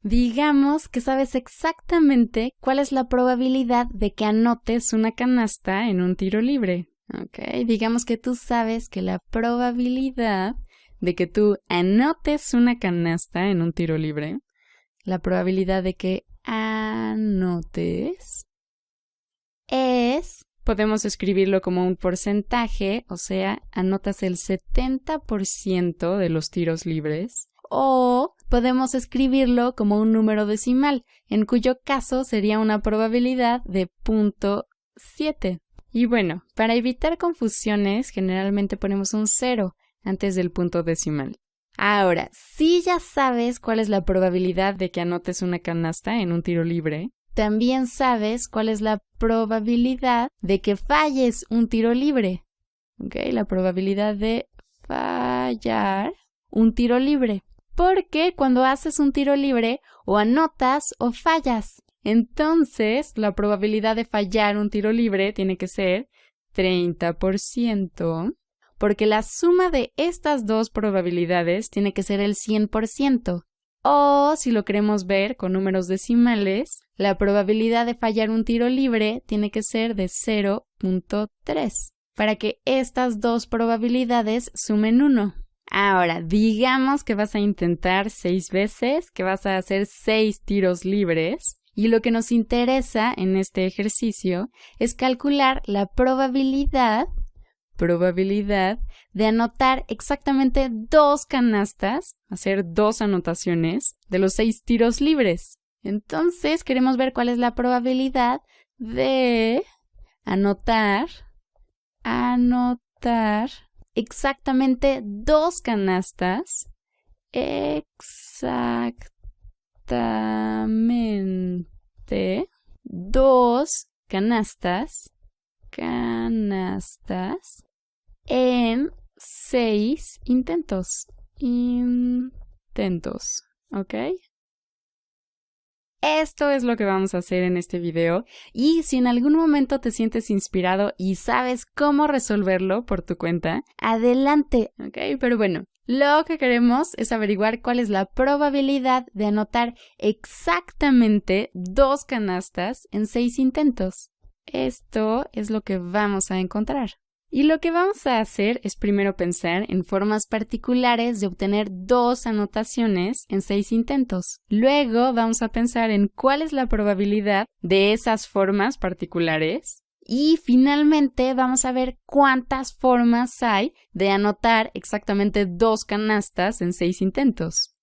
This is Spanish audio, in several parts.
digamos que sabes exactamente cuál es la probabilidad de que anotes una canasta en un tiro libre. Ok, digamos que tú sabes que la probabilidad de que tú anotes una canasta en un tiro libre, la probabilidad de que anotes podemos escribirlo como un porcentaje, o sea, anotas el 70% de los tiros libres, o podemos escribirlo como un número decimal, en cuyo caso sería una probabilidad de 0.7. Y bueno, para evitar confusiones, generalmente ponemos un 0 antes del punto decimal. Ahora, si ya sabes cuál es la probabilidad de que anotes una canasta en un tiro libre, también sabes cuál es la probabilidad de que falles un tiro libre. ¿Ok? La probabilidad de fallar un tiro libre. Porque cuando haces un tiro libre, o anotas o fallas. Entonces, la probabilidad de fallar un tiro libre tiene que ser 30%, porque la suma de estas dos probabilidades tiene que ser el 100%. O, si lo queremos ver con números decimales, la probabilidad de fallar un tiro libre tiene que ser de 0.3, para que estas dos probabilidades sumen 1. Ahora, digamos que vas a intentar 6 veces, que vas a hacer 6 tiros libres, y lo que nos interesa en este ejercicio es calcular la probabilidad de anotar exactamente 2 canastas, hacer 2 anotaciones de los 6 tiros libres. Entonces, queremos ver cuál es la probabilidad de anotar exactamente 2 canastas, exactamente 2 canastas en 6 intentos, ¿ok? Esto es lo que vamos a hacer en este video, y si en algún momento te sientes inspirado y sabes cómo resolverlo por tu cuenta, adelante, ¿ok? Pero bueno, lo que queremos es averiguar cuál es la probabilidad de anotar exactamente 2 canastas en 6 intentos. Esto es lo que vamos a encontrar. Y lo que vamos a hacer es primero pensar en formas particulares de obtener 2 anotaciones en 6 intentos. Luego vamos a pensar en cuál es la probabilidad de esas formas particulares. Y finalmente vamos a ver cuántas formas hay de anotar exactamente 2 canastas en 6 intentos.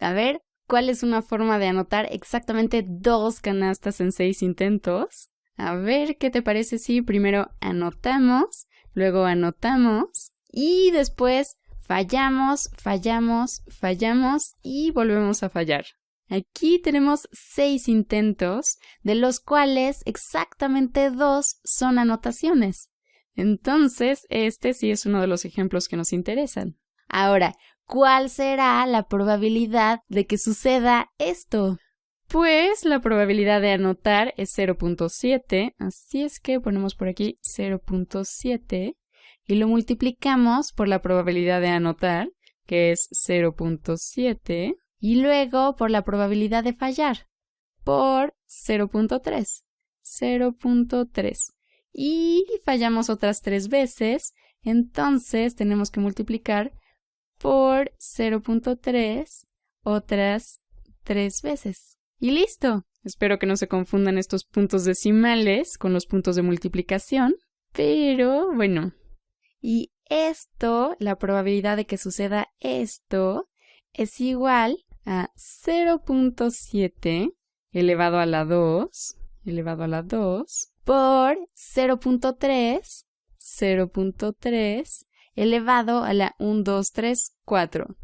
A ver, ¿cuál es una forma de anotar exactamente 2 canastas en 6 intentos? A ver, ¿qué te parece si primero anotamos, luego anotamos y después fallamos y volvemos a fallar? Aquí tenemos 6 intentos, de los cuales exactamente 2 son anotaciones. Entonces, este sí es uno de los ejemplos que nos interesan. Ahora, ¿cuál será la probabilidad de que suceda esto? Pues la probabilidad de anotar es 0.7, así es que ponemos por aquí 0.7 y lo multiplicamos por la probabilidad de anotar, que es 0.7, y luego por la probabilidad de fallar, por 0.3, 0.3. Y fallamos otras 3 veces, entonces tenemos que multiplicar por 0.3 otras 3 veces. Y listo. Espero que no se confundan estos puntos decimales con los puntos de multiplicación, pero bueno. Y esto, la probabilidad de que suceda esto, es igual a 0.7 elevado a la 2 por 0.3 elevado a la 1, 2, 3, 4.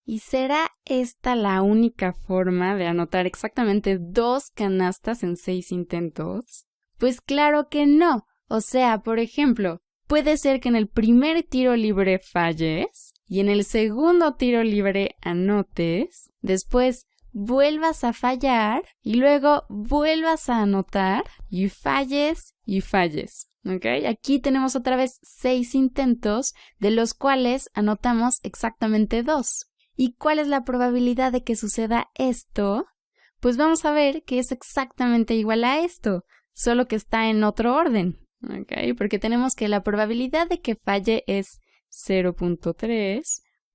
¿Y será esta la única forma de anotar exactamente 2 canastas en 6 intentos? Pues claro que no. O sea, por ejemplo, puede ser que en el primer tiro libre falles y en el segundo tiro libre anotes, después vuelvas a fallar y luego vuelvas a anotar y falles. ¿Ok? Aquí tenemos otra vez 6 intentos, de los cuales anotamos exactamente 2. ¿Y cuál es la probabilidad de que suceda esto? Pues vamos a ver que es exactamente igual a esto, solo que está en otro orden, ¿ok? Porque tenemos que la probabilidad de que falle es 0.3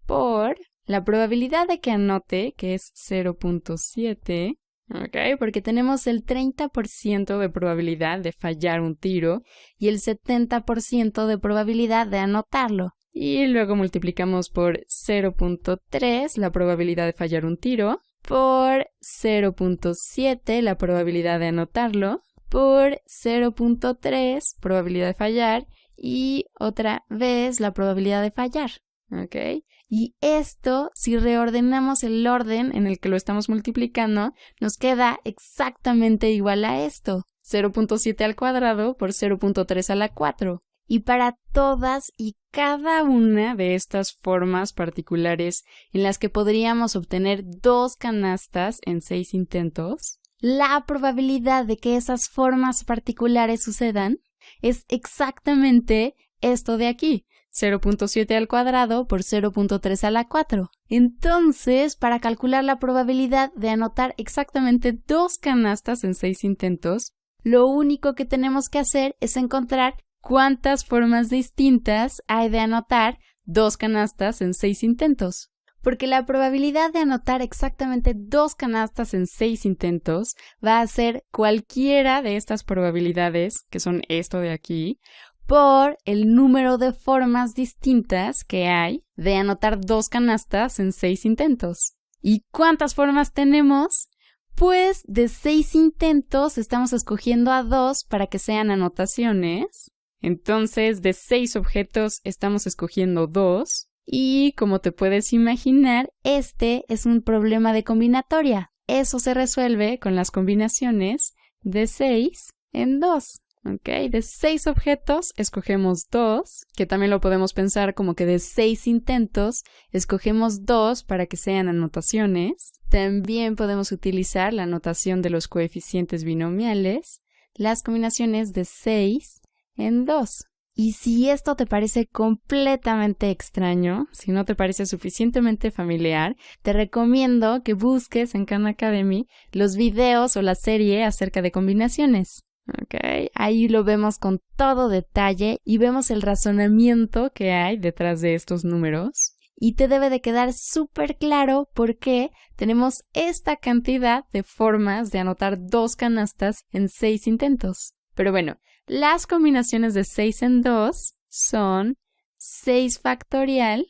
por la probabilidad de que anote, que es 0.7, ¿ok? Porque tenemos el 30% de probabilidad de fallar un tiro y el 70% de probabilidad de anotarlo. Y luego multiplicamos por 0.3 la probabilidad de fallar un tiro, por 0.7 la probabilidad de anotarlo, por 0.3 probabilidad de fallar y otra vez la probabilidad de fallar, ¿ok? Y esto, si reordenamos el orden en el que lo estamos multiplicando, nos queda exactamente igual a esto, 0.7 al cuadrado por 0.3 a la 4. Y para todas y cada una de estas formas particulares en las que podríamos obtener 2 canastas en 6 intentos, la probabilidad de que esas formas particulares sucedan es exactamente esto de aquí, 0.7 al cuadrado por 0.3 a la 4. Entonces, para calcular la probabilidad de anotar exactamente 2 canastas en 6 intentos, lo único que tenemos que hacer es encontrar cuántas formas distintas hay de anotar 2 canastas en 6 intentos. Porque la probabilidad de anotar exactamente 2 canastas en 6 intentos va a ser cualquiera de estas probabilidades, que son esto de aquí, por el número de formas distintas que hay de anotar 2 canastas en 6 intentos. ¿Y cuántas formas tenemos? Pues de 6 intentos estamos escogiendo a 2 para que sean anotaciones. Entonces, de 6 objetos estamos escogiendo 2. Y como te puedes imaginar, este es un problema de combinatoria. Eso se resuelve con las combinaciones de 6 en 2. ¿Ok? De 6 objetos escogemos 2, que también lo podemos pensar como que de 6 intentos escogemos 2 para que sean anotaciones. También podemos utilizar la notación de los coeficientes binomiales, las combinaciones de 6 en 2. Y si esto te parece completamente extraño, si no te parece suficientemente familiar, te recomiendo que busques en Khan Academy los videos o la serie acerca de combinaciones. Okay. Ahí lo vemos con todo detalle y vemos el razonamiento que hay detrás de estos números. Y te debe de quedar súper claro por qué tenemos esta cantidad de formas de anotar 2 canastas en 6 intentos. Pero bueno, las combinaciones de 6 en 2 son 6 factorial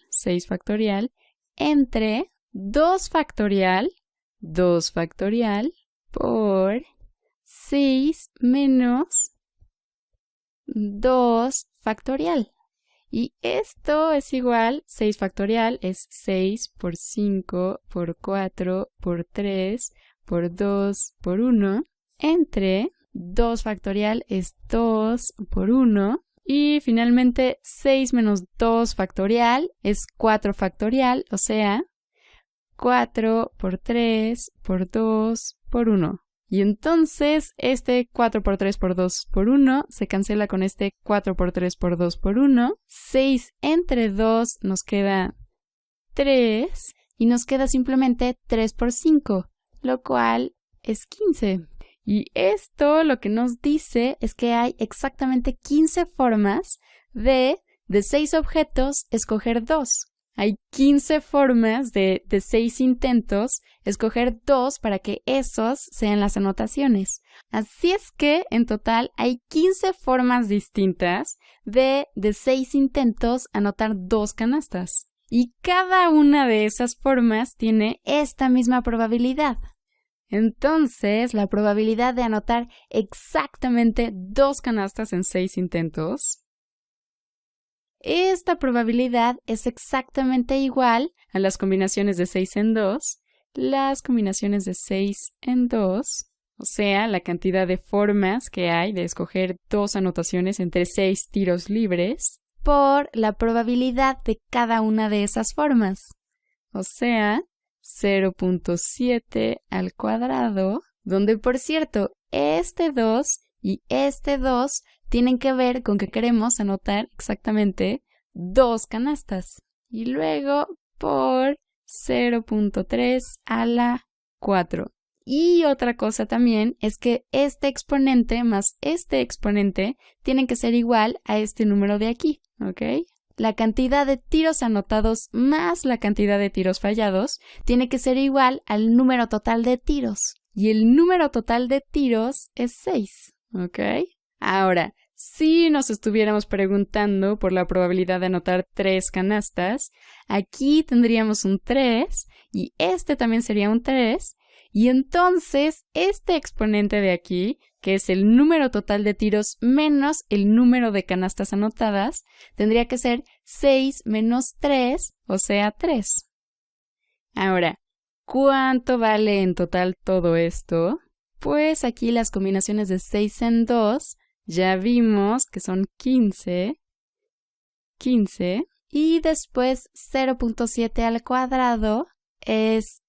entre 2 factorial por 6 menos 2 factorial. Y esto es igual, 6 factorial es 6 por 5 por 4 por 3 por 2 por 1, entre 2 factorial es 2 por 1. Y finalmente 6 menos 2 factorial es 4 factorial, o sea, 4 por 3 por 2 por 1. Y entonces este 4 por 3 por 2 por 1 se cancela con este 4 por 3 por 2 por 1. 6 entre 2 nos queda 3 y nos queda simplemente 3 por 5, lo cual es 15. Y esto lo que nos dice es que hay exactamente 15 formas de 6 objetos escoger 2. Hay 15 formas de 6 intentos escoger 2 para que esos sean las anotaciones. Así es que en total hay 15 formas distintas de 6 intentos anotar 2 canastas. Y cada una de esas formas tiene esta misma probabilidad. Entonces, la probabilidad de anotar exactamente 2 canastas en 6 intentos, esta probabilidad es exactamente igual a las combinaciones de 6 en 2, las combinaciones de 6 en 2, o sea, la cantidad de formas que hay de escoger 2 anotaciones entre 6 tiros libres, por la probabilidad de cada una de esas formas, o sea, 0.7 al cuadrado, donde por cierto, este 2 y este 2 tienen que ver con que queremos anotar exactamente 2 canastas. Y luego por 0.3 a la 4. Y otra cosa también es que este exponente más este exponente tienen que ser igual a este número de aquí, ¿ok? La cantidad de tiros anotados más la cantidad de tiros fallados tiene que ser igual al número total de tiros. Y el número total de tiros es 6, ¿ok? Ahora, si nos estuviéramos preguntando por la probabilidad de anotar 3 canastas, aquí tendríamos un 3 y este también sería un 3. Y entonces, este exponente de aquí, que es el número total de tiros menos el número de canastas anotadas, tendría que ser 6 menos 3, o sea, 3. Ahora, ¿cuánto vale en total todo esto? Pues aquí las combinaciones de 6 en 2, ya vimos que son 15, y después 0.7 al cuadrado es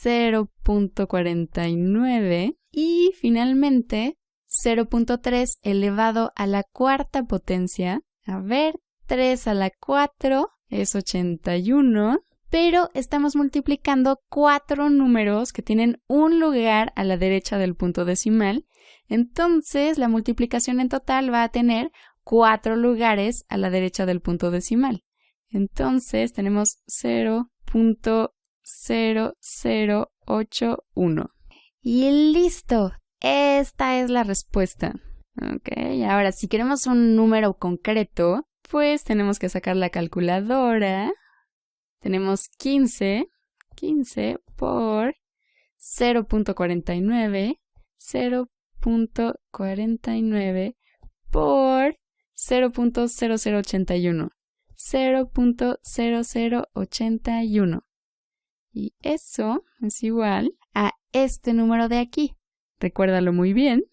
0.49 y finalmente 0.3 elevado a la cuarta potencia. A ver, 3 a la 4 es 81, pero estamos multiplicando 4 números que tienen un lugar a la derecha del punto decimal. Entonces, la multiplicación en total va a tener 4 lugares a la derecha del punto decimal. Entonces, tenemos 0.0081. Y listo. Esta es la respuesta. Ok, ahora si queremos un número concreto, pues tenemos que sacar la calculadora. Tenemos 15 por 0.49, 0.49 por 0.0081, 0.0081. Y eso es igual a este número de aquí. Recuérdalo muy bien.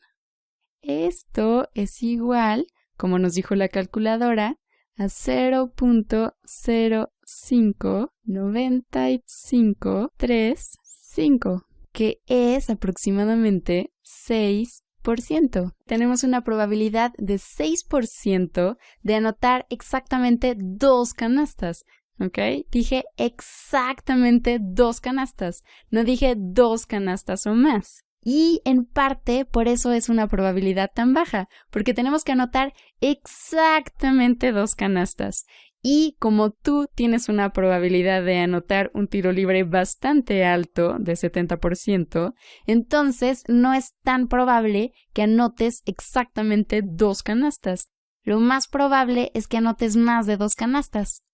Esto es igual, como nos dijo la calculadora, a 0.0595335, que es aproximadamente 6%. Tenemos una probabilidad de 6% de anotar exactamente 2 canastas. ¿Ok? Dije exactamente 2 canastas, no dije 2 canastas o más. Y en parte por eso es una probabilidad tan baja, porque tenemos que anotar exactamente 2 canastas. Y como tú tienes una probabilidad de anotar un tiro libre bastante alto, de 70%, entonces no es tan probable que anotes exactamente 2 canastas. Lo más probable es que anotes más de 2 canastas.